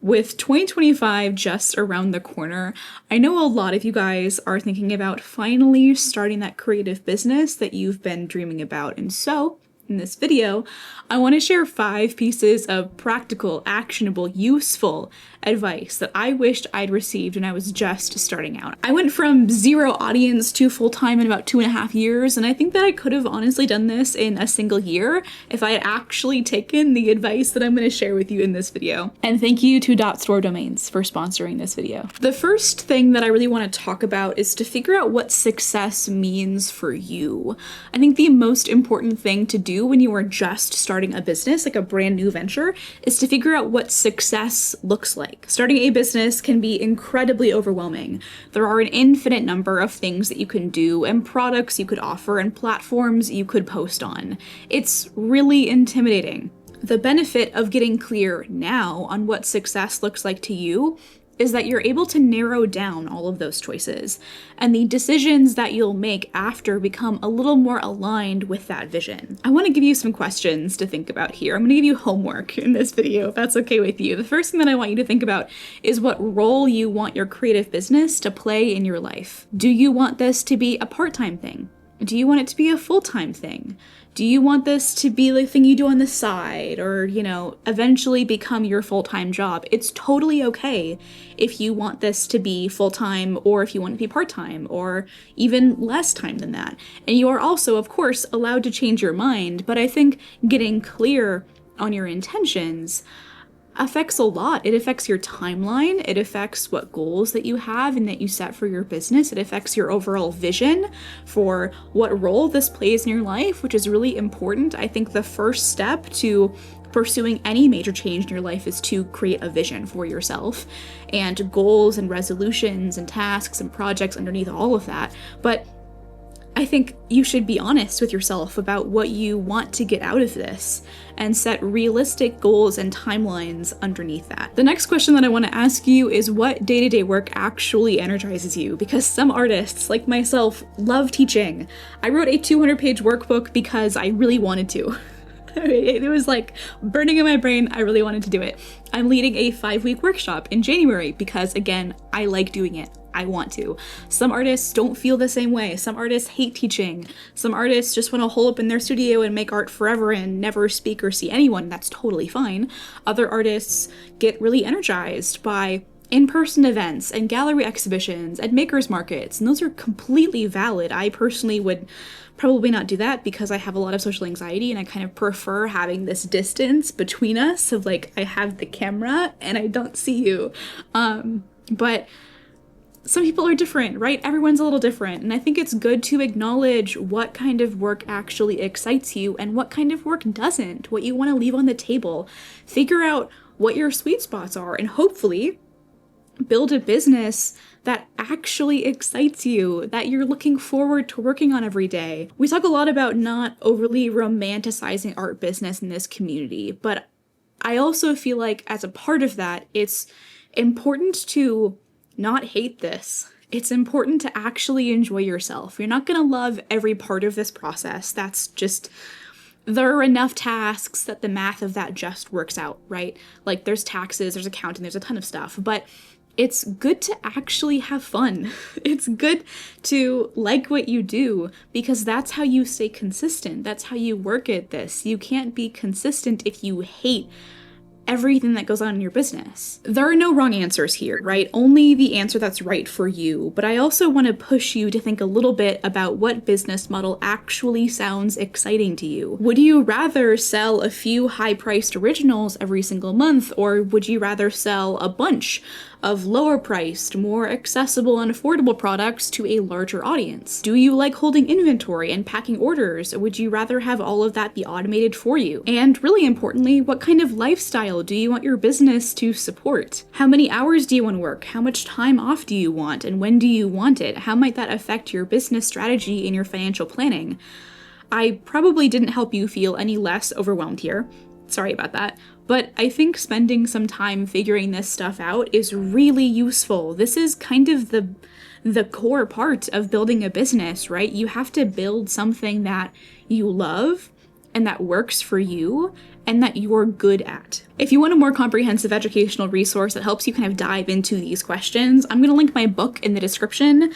With 2025 just around the corner, I know a lot of you guys are thinking about finally starting that creative business that you've been dreaming about. And so, in this video, I want to share 5 pieces of practical, actionable, useful advice that I wished I'd received when I was just starting out. I went from 0 audience to full-time in about 2.5 years, and I think that I could have honestly done this in a single year if I had actually taken the advice that I'm going to share with you in this video. And thank you to .store Domains for sponsoring this video. The first thing that I really want to talk about is to figure out what success means for you. I think the most important thing to do when you are just starting a business, like a brand new venture, is to figure out what success looks like. Starting a business can be incredibly overwhelming. There are an infinite number of things that you can do and products you could offer and platforms you could post on. It's really intimidating. The benefit of getting clear now on what success looks like to you is that you're able to narrow down all of those choices, and the decisions that you'll make after become a little more aligned with that vision. I want to give you some questions to think about here. I'm going to give you homework in this video, if that's okay with you. The first thing that I want you to think about is what role you want your creative business to play in your life. Do you want this to be a part-time thing? Do you want it to be a full-time thing? Do you want this to be the thing you do on the side or, eventually become your full-time job? It's totally okay if you want this to be full-time or if you want it to be part-time or even less time than that. And you are also, of course, allowed to change your mind, but I think getting clear on your intentions affects a lot. It affects your timeline. It affects what goals that you have and that you set for your business. It affects your overall vision for what role this plays in your life, which is really important. I think the first step to pursuing any major change in your life is to create a vision for yourself and goals and resolutions and tasks and projects underneath all of that. But I think you should be honest with yourself about what you want to get out of this and set realistic goals and timelines underneath that. The next question that I want to ask you is what day-to-day work actually energizes you? Because some artists, like myself, love teaching. I wrote a 200-page workbook because I really wanted to. It was like burning in my brain. I really wanted to do it. I'm leading a 5-week workshop in January because, again, I like doing it. I want to. Some artists don't feel the same way. Some artists hate teaching. Some artists just want to hole up in their studio and make art forever and never speak or see anyone. That's totally fine. Other artists get really energized by in-person events and gallery exhibitions and makers markets, and those are completely valid. I personally would probably not do that because I have a lot of social anxiety and I kind of prefer having this distance between us of like, I have the camera and I don't see you. But some people are different, right? Everyone's a little different. And I think it's good to acknowledge what kind of work actually excites you and what kind of work doesn't, what you want to leave on the table. Figure out what your sweet spots are and hopefully build a business that actually excites you, that you're looking forward to working on every day. We talk a lot about not overly romanticizing art business in this community, but I also feel like as a part of that, it's important to not hate this. It's important to actually enjoy yourself. You're not going to love every part of this process. There are enough tasks that the math of that just works out, right? Like there's taxes, there's accounting, there's a ton of stuff, but it's good to actually have fun. It's good to like what you do because that's how you stay consistent. That's how you work at this. You can't be consistent if you hate everything that goes on in your business. There are no wrong answers here, right? Only the answer that's right for you. But I also want to push you to think a little bit about what business model actually sounds exciting to you. Would you rather sell a few high-priced originals every single month, or would you rather sell a bunch of lower-priced, more accessible and affordable products to a larger audience? Do you like holding inventory and packing orders, or would you rather have all of that be automated for you? And really importantly, what kind of lifestyle do you want your business to support? How many hours do you want to work? How much time off do you want? And when do you want it? How might that affect your business strategy and your financial planning? I probably didn't help you feel any less overwhelmed here. Sorry about that. But I think spending some time figuring this stuff out is really useful. This is kind of the core part of building a business, right? You have to build something that you love and that works for you and that you're good at. If you want a more comprehensive educational resource that helps you kind of dive into these questions, I'm going to link my book in the description.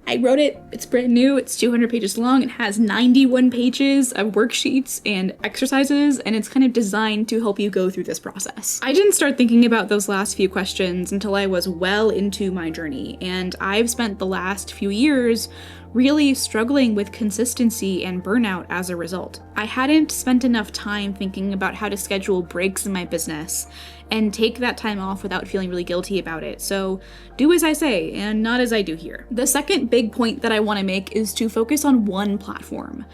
I wrote it, it's brand new, it's 200 pages long, it has 91 pages of worksheets and exercises, and it's kind of designed to help you go through this process. I didn't start thinking about those last few questions until I was well into my journey, and I've spent the last few years really struggling with consistency and burnout as a result. I hadn't spent enough time thinking about how to schedule breaks in my business and take that time off without feeling really guilty about it. So do as I say and not as I do here. The second big point that I want to make is to focus on one platform.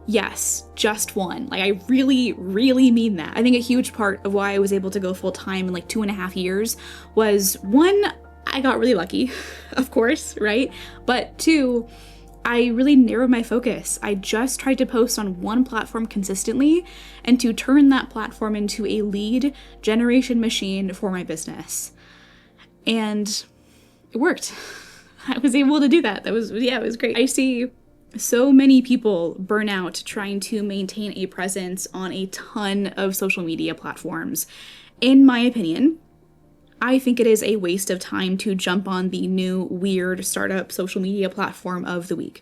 Yes, just one. Like, I really, really mean that. I think a huge part of why I was able to go full time in like 2.5 years was, one, I got really lucky, of course, right? But two, I really narrowed my focus. I just tried to post on one platform consistently and to turn that platform into a lead generation machine for my business. And it worked. I was able to do that. It was great. I see so many people burn out trying to maintain a presence on a ton of social media platforms. In my opinion, I think it is a waste of time to jump on the new weird startup social media platform of the week.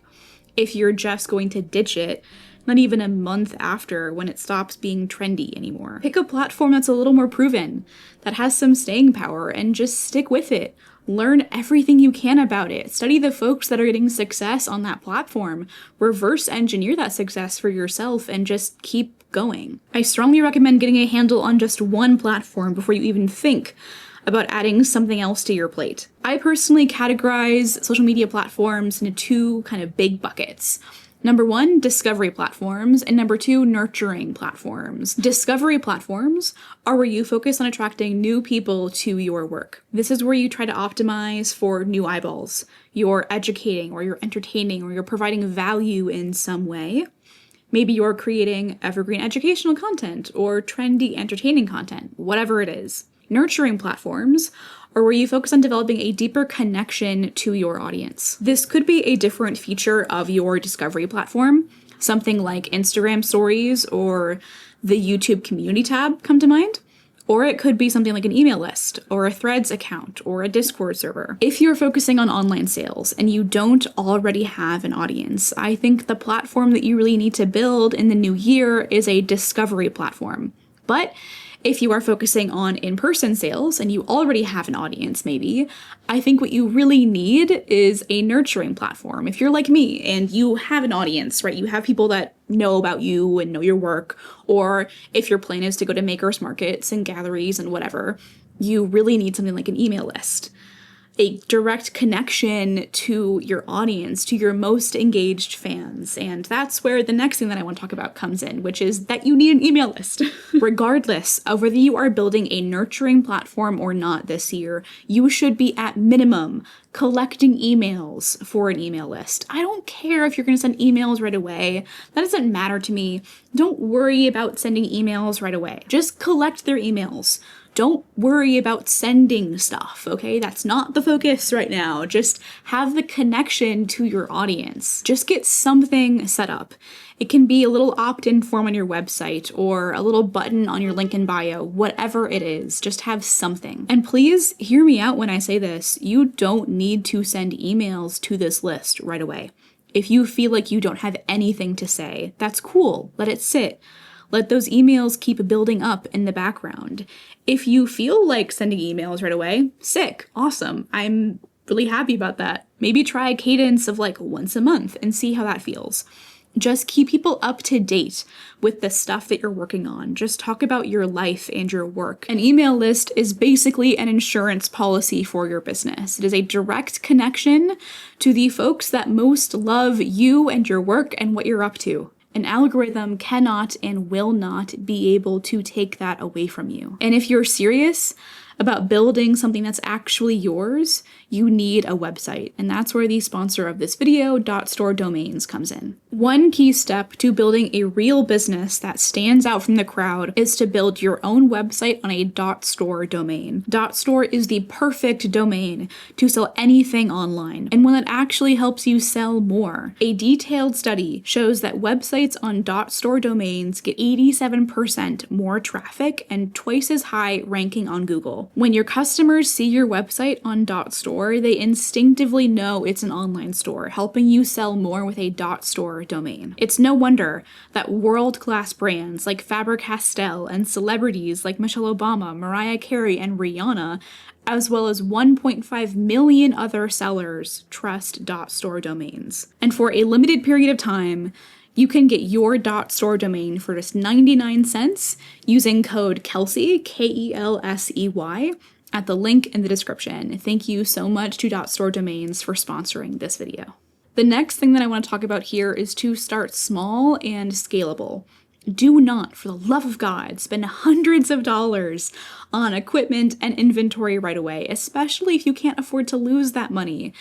If you're just going to ditch it, not even a month after when it stops being trendy anymore. Pick a platform that's a little more proven, that has some staying power, and just stick with it. Learn everything you can about it. Study the folks that are getting success on that platform. Reverse engineer that success for yourself and just keep going. I strongly recommend getting a handle on just one platform before you even think about adding something else to your plate. I personally categorize social media platforms into two kind of big buckets. Number one, discovery platforms, and number two, nurturing platforms. Discovery platforms are where you focus on attracting new people to your work. This is where you try to optimize for new eyeballs. You're educating, or you're entertaining, or you're providing value in some way. Maybe you're creating evergreen educational content or trendy entertaining content, whatever it is. Nurturing platforms are where you focus on developing a deeper connection to your audience. This could be a different feature of your discovery platform, something like Instagram stories or the YouTube community tab come to mind. Or it could be something like an email list or a Threads account or a Discord server. If you're focusing on online sales and you don't already have an audience, I think the platform that you really need to build in the new year is a discovery platform. But if you are focusing on in-person sales and you already have an audience, maybe, I think what you really need is a nurturing platform. If you're like me and you have an audience, right? You have people that know about you and know your work, or if your plan is to go to makers markets and galleries and whatever, you really need something like an email list. A direct connection to your audience, to your most engaged fans. And that's where the next thing that I want to talk about comes in, which is that you need an email list. Regardless of whether you are building a nurturing platform or not this year, you should be at minimum collecting emails for an email list. I don't care if you're going to send emails right away. That doesn't matter to me. Don't worry about sending emails right away. Just collect their emails. Don't worry about sending stuff, okay? That's not the focus right now. Just have the connection to your audience. Just get something set up. It can be a little opt-in form on your website or a little button on your link in bio, whatever it is. Just have something. And please hear me out when I say this. You don't need to send emails to this list right away. If you feel like you don't have anything to say, that's cool. Let it sit. Let those emails keep building up in the background. If you feel like sending emails right away, sick, awesome. I'm really happy about that. Maybe try a cadence of like once a month and see how that feels. Just keep people up to date with the stuff that you're working on. Just talk about your life and your work. An email list is basically an insurance policy for your business. It is a direct connection to the folks that most love you and your work and what you're up to. An algorithm cannot and will not be able to take that away from you. And if you're serious about building something that's actually yours, you need a website. And that's where the sponsor of this video, .store domains, comes in. One key step to building a real business that stands out from the crowd is to build your own website on a .store domain. .store is the perfect domain to sell anything online, and one that actually helps you sell more. A detailed study shows that websites on .store domains get 87% more traffic and twice as high ranking on Google. When your customers see your website on .store, they instinctively know it's an online store, helping you sell more with a .store domain. It's no wonder that world-class brands like Faber-Castell and celebrities like Michelle Obama, Mariah Carey, and Rihanna, as well as 1.5 million other sellers, trust .store domains. And for a limited period of time, you can get your .store domain for just 99 cents using code KELSEY, KELSEY, at the link in the description. Thank you so much to .store domains for sponsoring this video. The next thing that I want to talk about here is to start small and scalable. Do not, for the love of God, spend hundreds of dollars on equipment and inventory right away, especially if you can't afford to lose that money.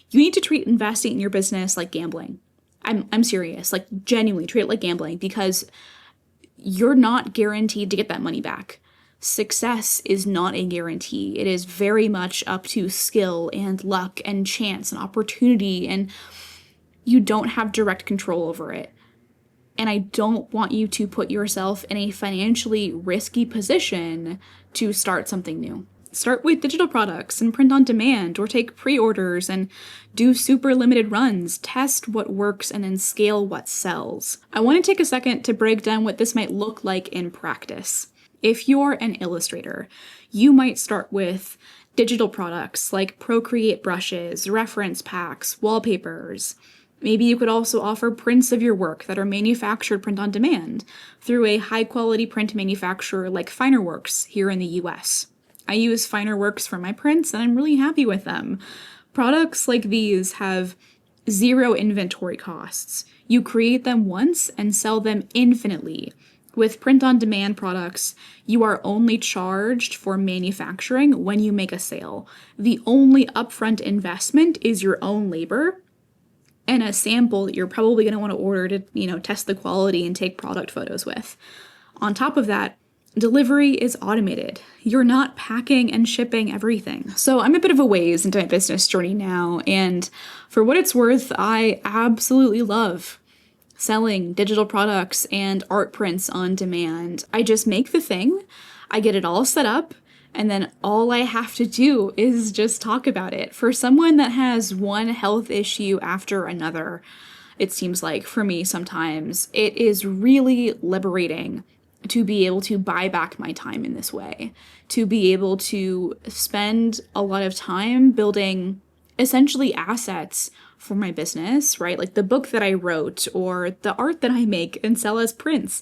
You need to treat investing in your business like gambling. I'm serious, like genuinely treat it like gambling, because you're not guaranteed to get that money back. Success is not a guarantee. It is very much up to skill and luck and chance and opportunity, and you don't have direct control over it. And I don't want you to put yourself in a financially risky position to start something new. Start with digital products and print on demand, or take pre-orders and do super limited runs. Test what works and then scale what sells. I want to take a second to break down what this might look like in practice. If you're an illustrator, you might start with digital products like Procreate brushes, reference packs, wallpapers. Maybe you could also offer prints of your work that are manufactured print on demand through a high-quality print manufacturer like Finerworks here in the US. I use Finerworks for my prints, and I'm really happy with them. Products like these have zero inventory costs. You create them once and sell them infinitely. With print-on-demand products, you are only charged for manufacturing when you make a sale. The only upfront investment is your own labor and a sample that you're probably going to want to order to, test the quality and take product photos with. On top of that, delivery is automated. You're not packing and shipping everything. So I'm a bit of a ways into my business journey now, and for what it's worth, I absolutely love selling digital products and art prints on demand. I just make the thing, I get it all set up, and then all I have to do is just talk about it. For someone that has one health issue after another, it seems like for me sometimes, it is really liberating to be able to buy back my time in this way, to be able to spend a lot of time building essentially assets for my business, right? Like the book that I wrote or the art that I make and sell as prints.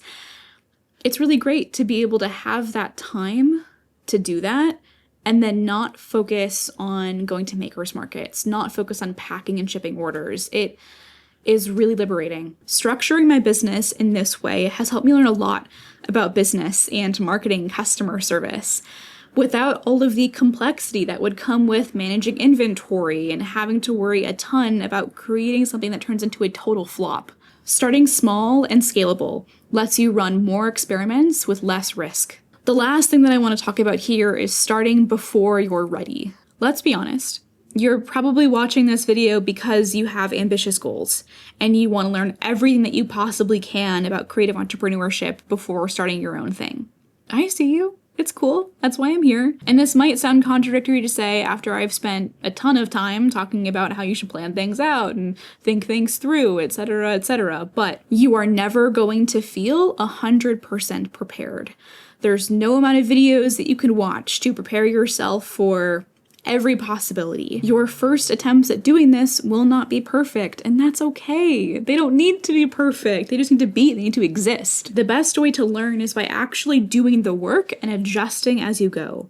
It's really great to be able to have that time to do that and then not focus on going to makers markets, not focus on packing and shipping orders. It is really liberating. Structuring my business in this way has helped me learn a lot about business and marketing customer service without all of the complexity that would come with managing inventory and having to worry a ton about creating something that turns into a total flop. Starting small and scalable lets you run more experiments with less risk. The last thing that I want to talk about here is starting before you're ready. Let's be honest. You're probably watching this video because you have ambitious goals and you want to learn everything that you possibly can about creative entrepreneurship before starting your own thing. I see you. It's cool. That's why I'm here. And this might sound contradictory to say after I've spent a ton of time talking about how you should plan things out and think things through, etc., but you are never going to feel 100% prepared. There's no amount of videos that you can watch to prepare yourself for every possibility. Your first attempts at doing this will not be perfect, and that's okay. They don't need to be perfect. They just need to be, they need to exist. The best way to learn is by actually doing the work and adjusting as you go.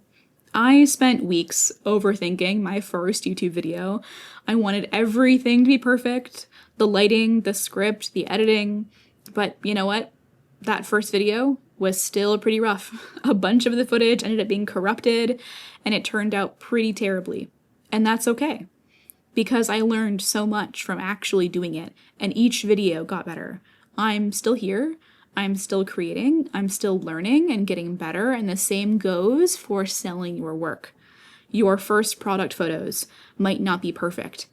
I spent weeks overthinking my first YouTube video. I wanted everything to be perfect, the lighting, the script, the editing, but you know what? that first video was still pretty rough. A bunch of the footage ended up being corrupted, and it turned out pretty terribly. And that's okay, because I learned so much from actually doing it, and each video got better. I'm still here, I'm still creating, I'm still learning and getting better, and the same goes for selling your work. Your first product photos might not be perfect.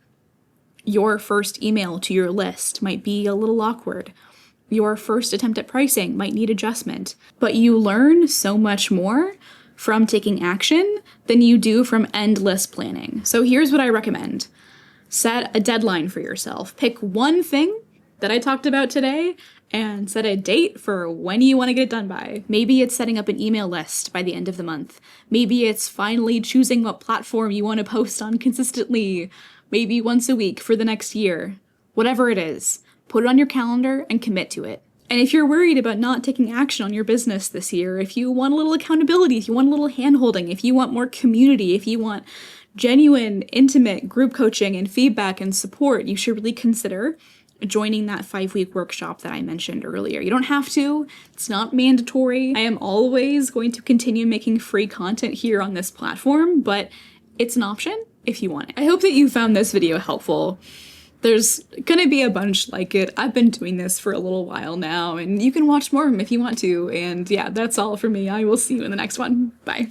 Your first email to your list might be a little awkward. Your first attempt at pricing might need adjustment, but you learn so much more from taking action than you do from endless planning. So here's what I recommend. Set a deadline for yourself. Pick one thing that I talked about today and set a date for when you want to get it done by. Maybe it's setting up an email list by the end of the month. Maybe it's finally choosing what platform you want to post on consistently, maybe once a week for the next year. Whatever it is, put it on your calendar and commit to it. And if you're worried about not taking action on your business this year, if you want a little accountability, if you want a little hand-holding, if you want more community, if you want genuine, intimate group coaching and feedback and support, you should really consider joining that 5-week workshop that I mentioned earlier. You don't have to, it's not mandatory. I am always going to continue making free content here on this platform, but it's an option if you want it. I hope that you found this video helpful. There's gonna be a bunch like it. I've been doing this for a little while now, and you can watch more of them if you want to. And yeah, that's all for me. I will see you in the next one. Bye.